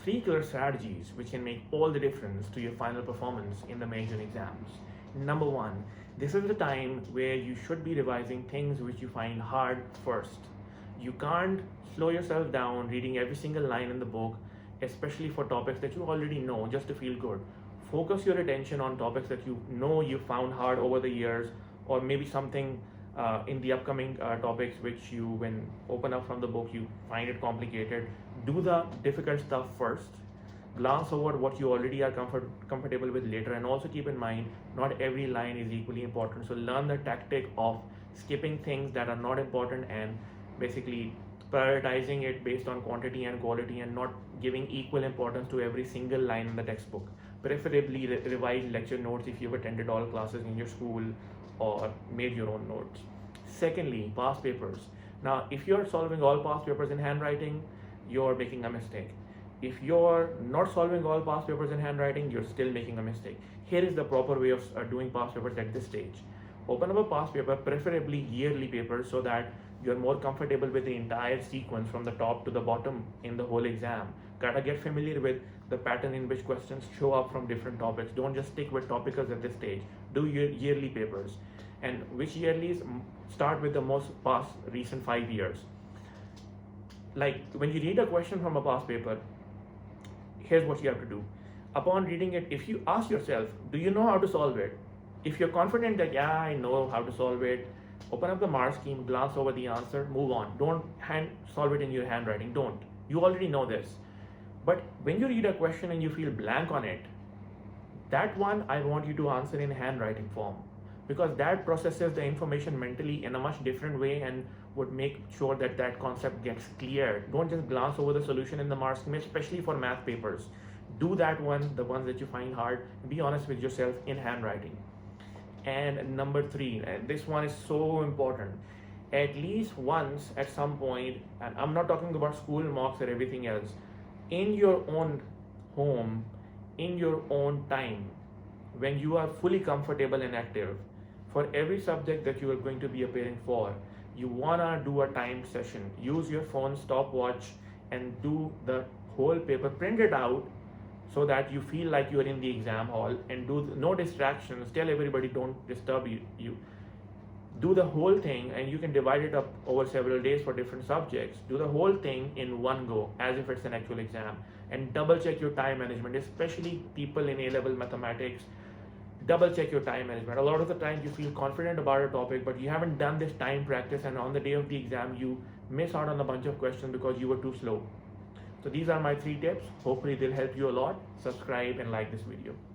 three clear strategies which can make all the difference to your final performance in the major exams. Number one, this is the time where you should be revising things which you find hard first. You can't slow yourself down reading every single line in the book, especially for topics that you already know, just to feel good. Focus your attention on topics that you know you found hard over the years, or maybe something in the upcoming topics which you, when open up from the book, you find it complicated. Do the difficult stuff first. Glance over what you already are comfortable with later, and also keep in mind not every line is equally important. So learn the tactic of skipping things that are not important and basically prioritizing it based on quantity and quality, and not giving equal importance to every single line in the textbook. Preferably revise lecture notes if you've attended all classes in your school or made your own notes. Secondly, past papers. Now, if you're solving all past papers in handwriting, you're making a mistake. If you're not solving all past papers in handwriting, you're still making a mistake. Here is the proper way of doing past papers at this stage. Open up a past paper, preferably yearly paper, so that you're more comfortable with the entire sequence from the top to the bottom in the whole exam. Gotta get familiar with the pattern in which questions show up from different topics. Don't just stick with topicals at this stage. Do your yearly papers. And which yearlies? Start with the most past recent 5 years. Like when you read a question from a past paper, here's what you have to do. Upon reading it, if you ask yourself, do you know how to solve it? If you're confident that, yeah, I know how to solve it, open up the mark scheme, glance over the answer, move on. Don't solve it in your handwriting. Don't. You already know this. But when you read a question and you feel blank on it, that one I want you to answer in handwriting form, because that processes the information mentally in a much different way and would make sure that that concept gets clear. Don't just glance over the solution in the mark scheme, especially for math papers. Do that one, the ones that you find hard. Be honest with yourself in handwriting. And number three, and this one is so important, at least once at some point, and I'm not talking about school mocks or everything else, in your own home, in your own time, when you are fully comfortable and active, for every subject that you are going to be appearing for, you wanna do a timed session. Use your phone stopwatch and do the whole paper, print it out so that you feel like you're in the exam hall, and do no distractions. Tell everybody don't disturb you. Do the whole thing, and you can divide it up over several days for different subjects. Do the whole thing in one go as if it's an actual exam, and double check your time management, especially people in A-level mathematics. Double check your time management. A lot of the time you feel confident about a topic, but you haven't done this time practice, and on the day of the exam you miss out on a bunch of questions because you were too slow. So these are my 3 tips. Hopefully they'll help you a lot. Subscribe and like this video.